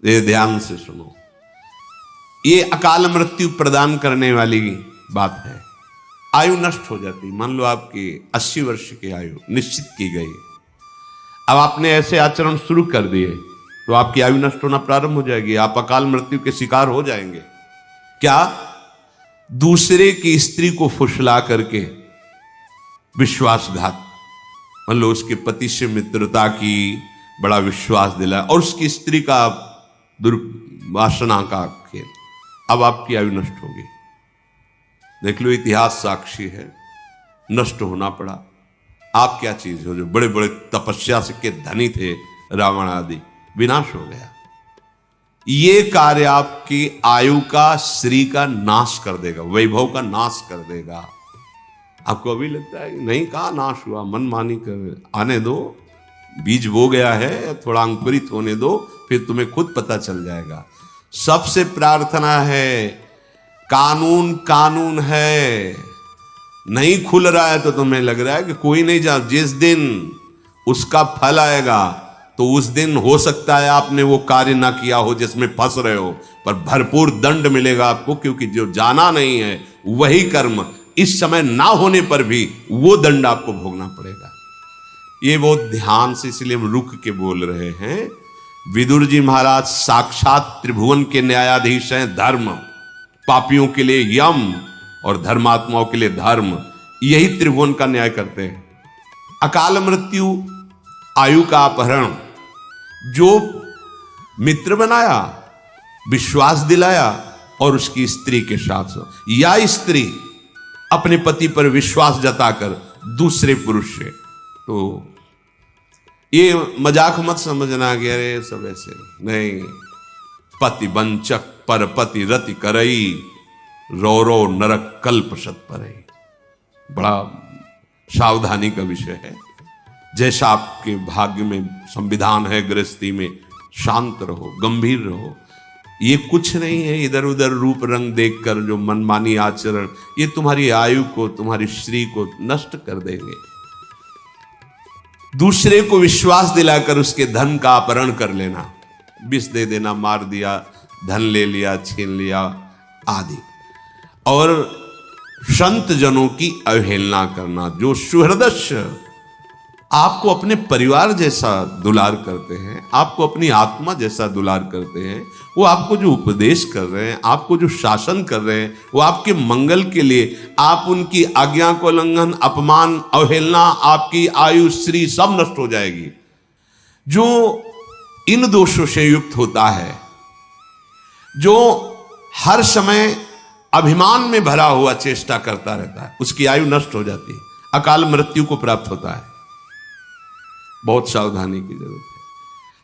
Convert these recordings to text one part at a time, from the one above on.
ये ध्यान से सुनो, ये अकाल मृत्यु प्रदान करने वाली बात है। आयु नष्ट हो जाती। मान लो आपकी 80 वर्ष की आयु निश्चित की गई, अब आपने ऐसे आचरण शुरू कर दिए तो आपकी आयु नष्ट होना प्रारंभ हो जाएगी, आप अकाल मृत्यु के शिकार हो जाएंगे। क्या? दूसरे की स्त्री को फुसला करके विश्वासघात, मान लो उसके पति से मित्रता की, बड़ा विश्वास दिला और उसकी स्त्री का दुर्वासना का खेल, अब आपकी आयु नष्ट होगी। देख लो, इतिहास साक्षी है, नष्ट होना पड़ा। आप क्या चीज हो? जो बड़े बड़े तपस्या से के धनी थे, रावण आदि, विनाश हो गया। ये कार्य आपकी आयु का, श्री का नाश कर देगा, वैभव का नाश कर देगा। आपको अभी लगता है कि नहीं, कहाँ नाश हुआ, मनमानी कर, आने दो, बीज बो गया है, थोड़ा अंकुरित होने दो, फिर तुम्हें खुद पता चल जाएगा। सबसे प्रार्थना है, कानून कानून है, नहीं खुल रहा है तो तुम्हें लग रहा है कि कोई नहीं जा, जिस दिन उसका फल आएगा तो उस दिन हो सकता है आपने वो कार्य ना किया हो जिसमें फंस रहे हो, पर भरपूर दंड मिलेगा आपको, क्योंकि जो जाना नहीं है वही कर्म इस समय ना होने पर भी वो दंड आपको भोगना पड़ेगा। ये बहुत ध्यान से, इसलिए हम रुक के बोल रहे हैं। विदुर जी महाराज साक्षात त्रिभुवन के न्यायाधीश हैं। धर्म, पापियों के लिए यम और धर्मात्माओं के लिए धर्म, यही त्रिभुवन का न्याय करते हैं। अकाल मृत्यु, आयु का अपहरण, जो मित्र बनाया, विश्वास दिलाया और उसकी स्त्री के साथ, या स्त्री अपने पति पर विश्वास जताकर दूसरे पुरुष से, तो ये मजाक मत समझना कि अरे सब ऐसे नहीं। पति वंचक परपति रति करई, रो रो नरक कल्प सत परई। बड़ा सावधानी का विषय है। जैसा आपके भाग्य में संविधान है, गृहस्थी में शांत रहो, गंभीर रहो। ये कुछ नहीं है इधर उधर रूप रंग देखकर जो मनमानी आचरण, ये तुम्हारी आयु को, तुम्हारी श्री को नष्ट कर देंगे। दूसरे को विश्वास दिलाकर उसके धन का अपहरण कर लेना, विष दे देना, मार दिया, धन ले लिया, छीन लिया आदि। और संत जनों की अवहेलना करना, जो सुहृदस्य आपको अपने परिवार जैसा दुलार करते हैं, आपको अपनी आत्मा जैसा दुलार करते हैं, वो आपको जो उपदेश कर रहे हैं, आपको जो शासन कर रहे हैं, वो आपके मंगल के लिए, आप उनकी आज्ञा को उल्लंघन, अपमान, अवहेलना, आपकी आयु श्री सब नष्ट हो जाएगी। जो इन दोषों से युक्त होता है, जो हर समय अभिमान में भरा हुआ चेष्टा करता रहता है, उसकी आयु नष्ट हो जाती है, अकाल मृत्यु को प्राप्त होता है। बहुत सावधानी की जरूरत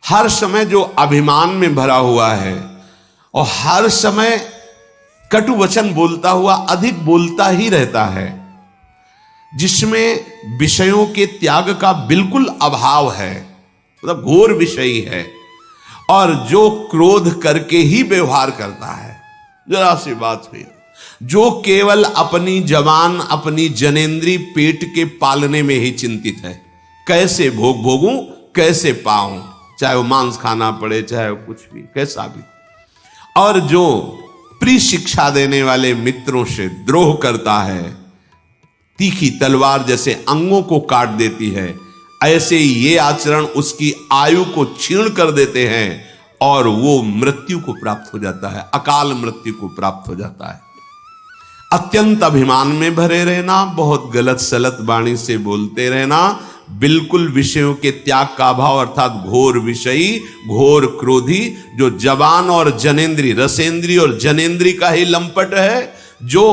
है। हर समय जो अभिमान में भरा हुआ है और हर समय कटु वचन बोलता हुआ अधिक बोलता ही रहता है, जिसमें विषयों के त्याग का बिल्कुल अभाव है, मतलब घोर विषयी है, और जो क्रोध करके ही व्यवहार करता है, जरा सी बात हुई, जो केवल अपनी जवान, अपनी जनेंद्री पेट के पालने में ही चिंतित है, कैसे भोगूं, कैसे पाऊं, चाहे वो मांस खाना पड़े, चाहे वो कुछ भी, कैसा भी। और जो प्रिय शिक्षा देने वाले मित्रों से द्रोह करता है, तीखी तलवार जैसे अंगों को काट देती है, ऐसे ये आचरण उसकी आयु को छीण कर देते हैं और वो मृत्यु को प्राप्त हो जाता है, अकाल मृत्यु को प्राप्त हो जाता है। अत्यंत अभिमान में भरे रहना, बहुत गलत सलत वाणी से बोलते रहना, बिल्कुल विषयों के त्याग का अभाव, अर्थात घोर विषयी, घोर क्रोधी, जो जवान और जनेंद्री, रसेंद्री और जनेंद्री का ही लंपट है, जो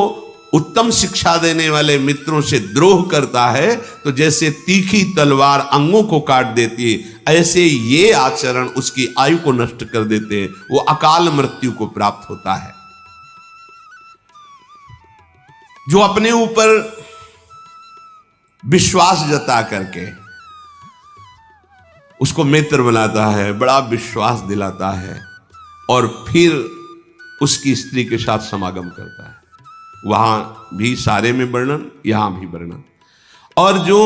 उत्तम शिक्षा देने वाले मित्रों से द्रोह करता है, तो जैसे तीखी तलवार अंगों को काट देती है, ऐसे ये आचरण उसकी आयु को नष्ट कर देते हैं, वो अकाल मृत्यु को प्राप्त होता है। जो अपने ऊपर विश्वास जता करके उसको मित्र बनाता है, बड़ा विश्वास दिलाता है, और फिर उसकी स्त्री के साथ समागम करता है, वहां भी सारे में वर्णन, यहां भी वर्णन। और जो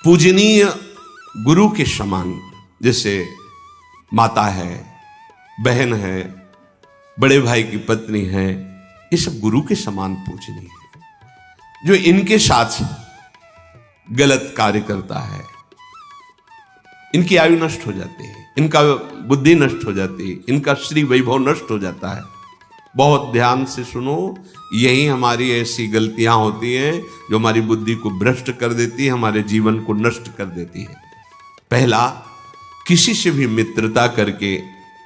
पूजनीय गुरु के समान, जैसे माता है, बहन है, बड़े भाई की पत्नी है, ये सब गुरु के समान पूजनीय है। जो इनके साथ गलत कार्य करता है, इनकी आयु नष्ट हो जाती है, इनका बुद्धि नष्ट हो जाती है, इनका श्री वैभव नष्ट हो जाता है। बहुत ध्यान से सुनो, यही हमारी ऐसी गलतियां होती हैं जो हमारी बुद्धि को भ्रष्ट कर देती है, हमारे जीवन को नष्ट कर देती है। पहला, किसी से भी मित्रता करके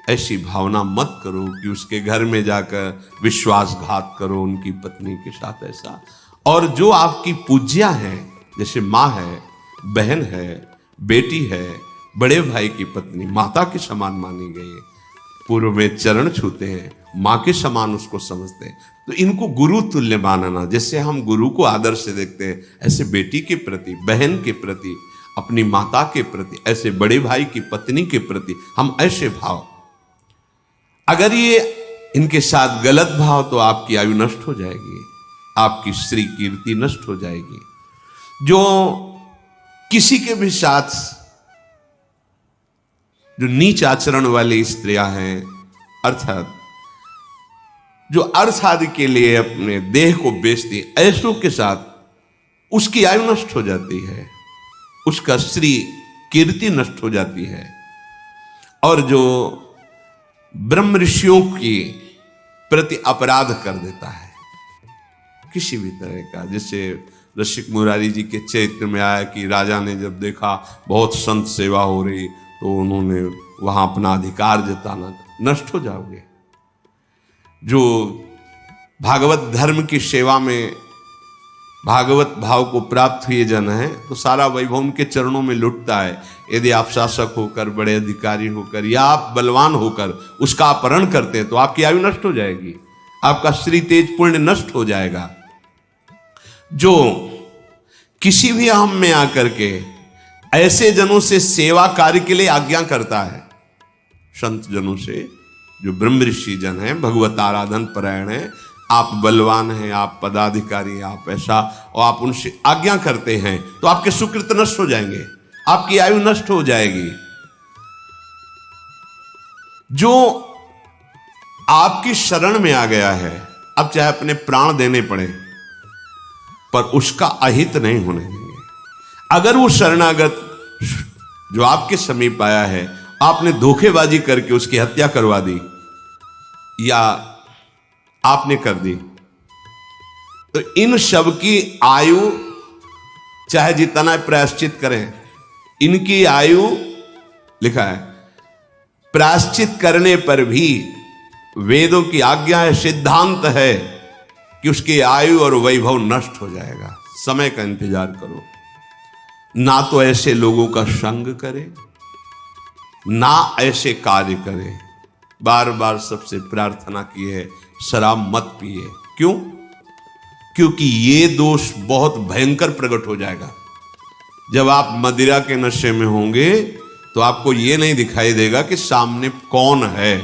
ऐसी भावना मत करो कि उसके घर में जाकर विश्वासघात करो उनकी पत्नी के साथ ऐसा। और जो आपकी पूज्या है, जैसे माँ है, बहन है, बेटी है, बड़े भाई की पत्नी माता के समान मानी गई है, पूर्व में चरण छूते हैं, माँ के समान उसको समझते हैं, तो इनको गुरु तुल्य मानना। जैसे हम गुरु को आदर से देखते हैं, ऐसे बेटी के प्रति, बहन के प्रति, अपनी माता के प्रति, ऐसे बड़े भाई की पत्नी के प्रति हम ऐसे भाव, अगर ये इनके साथ गलत भाव, तो आपकी आयु नष्ट हो जाएगी, आपकी श्री कीर्ति नष्ट हो जाएगी। जो किसी के भी साथ जो नीच आचरण वाली स्त्रियां हैं, अर्थात जो अर्थ आदि के लिए अपने देह को बेचती, ऐसों के साथ उसकी आयु नष्ट हो जाती है, उसका श्री कीर्ति नष्ट हो जाती है। और जो ब्रह्म ऋषियों की प्रति अपराध कर देता है किसी भी तरह का, जैसे रसिक मुरारी जी के चरित्र में आया कि राजा ने जब देखा बहुत संत सेवा हो रही, तो उन्होंने वहां अपना अधिकार जताना, नष्ट हो जाओगे। जो भागवत धर्म की सेवा में भागवत भाव को प्राप्त हुए जन है, तो सारा वैभव उनके चरणों में लुटता है। यदि आप शासक होकर, बड़े अधिकारी होकर, या आप बलवान होकर उसका अपहरण करते हैं, तो आपकी आयु नष्ट हो जाएगी, आपका श्री तेज पुण्य नष्ट हो जाएगा। जो किसी भी अहम में आकर के ऐसे जनों से सेवा कार्य के लिए आज्ञा करता है, संत जनों से, जो ब्रह्म ऋषि जन है, भगवत आराधन परायण है, आप बलवान हैं, आप पदाधिकारी, आप ऐसा, और आप उनसे आज्ञा करते हैं, तो आपके सुकृत नष्ट हो जाएंगे, आपकी आयु नष्ट हो जाएगी। जो आपकी शरण में आ गया है, अब चाहे अपने प्राण देने पड़े, पर उसका अहित नहीं होने देंगे। अगर वो शरणागत जो आपके समीप आया है, आपने धोखेबाजी करके उसकी हत्या करवा दी या आपने कर दी, तो इन सब की आयु चाहे जितना प्रायश्चित करें, इनकी आयु, लिखा है, प्रायश्चित करने पर भी वेदों की आज्ञा है, सिद्धांत है कि उसकी आयु और वैभव नष्ट हो जाएगा। समय का इंतजार करो, ना तो ऐसे लोगों का संग करे, ना ऐसे कार्य करे। बार बार सबसे प्रार्थना की है, शराब मत पिए। क्यों? क्योंकि ये दोष बहुत भयंकर प्रकट हो जाएगा। जब आप मदिरा के नशे में होंगे, तो आपको ये नहीं दिखाई देगा कि सामने कौन है,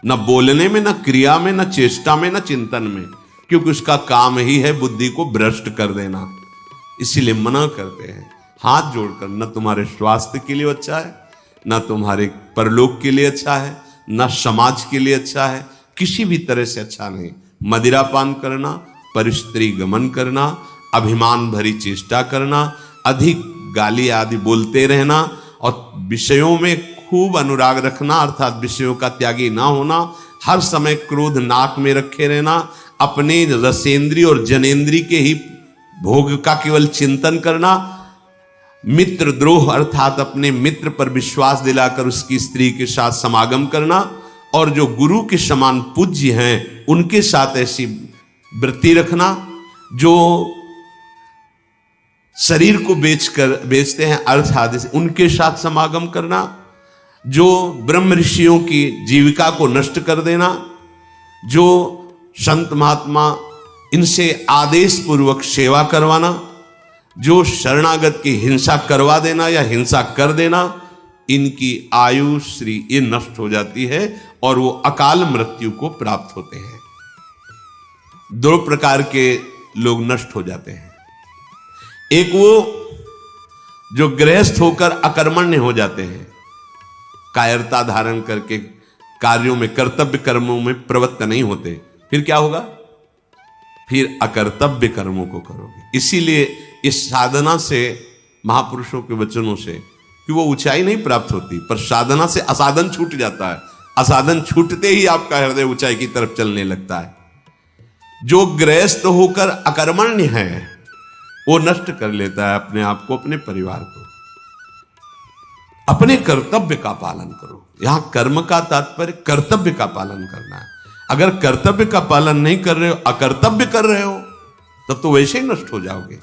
न बोलने में, न क्रिया में, न चेष्टा में, न चिंतन में, क्योंकि उसका काम ही है बुद्धि को भ्रष्ट कर देना। इसीलिए मना करते हैं हाथ जोड़कर, न तुम्हारे स्वास्थ्य के लिए अच्छा है, न तुम्हारे परलोक के लिए अच्छा है, न समाज के लिए अच्छा है, किसी भी तरह से अच्छा नहीं। मदिरापान करना, परिस्त्री गमन करना, अभिमान भरी चेष्टा करना, अधिक गाली आदि बोलते रहना, और विषयों में खूब अनुराग रखना, अर्थात विषयों का त्यागी ना होना, हर समय क्रोध नाक में रखे रहना, अपने रसेंद्री और जनेंद्री के ही भोग का केवल चिंतन करना, मित्र द्रोह अर्थात अपने मित्र पर विश्वास दिलाकर उसकी स्त्री के साथ समागम करना, और जो गुरु के समान पूज्य हैं उनके साथ ऐसी वृत्ति रखना, जो शरीर को बेचते हैं अर्थ आदि से, उनके साथ समागम करना, जो ब्रह्म ऋषियों की जीविका को नष्ट कर देना, जो संत महात्मा इनसे आदेश पूर्वक सेवा करवाना, जो शरणागत की हिंसा करवा देना या हिंसा कर देना, इनकी आयु श्री ये नष्ट हो जाती है और वो अकाल मृत्यु को प्राप्त होते हैं। दो प्रकार के लोग नष्ट हो जाते हैं। एक वो जो गृहस्थ होकर अकर्मण्य हो जाते हैं, कायरता धारण करके कार्यों में, कर्तव्य कर्मों में प्रवृत्त नहीं होते, फिर क्या होगा? फिर अकर्तव्य कर्मों को करोगे। इसीलिए इस साधना से, महापुरुषों के वचनों से, कि वो ऊंचाई नहीं प्राप्त होती, पर साधना से असाधन छूट जाता है। असाधन छूटते ही आपका हृदय ऊंचाई की तरफ चलने लगता है। जो गृहस्थ होकर अकर्मण्य है वो नष्ट कर लेता है अपने आप को, अपने परिवार को। अपने कर्तव्य का पालन करो। यहां कर्म का तात्पर्य कर्तव्य का पालन करना है। अगर कर्तव्य का पालन नहीं कर रहे हो, अकर्तव्य कर रहे हो, तब तो वैसे ही नष्ट हो जाओगे।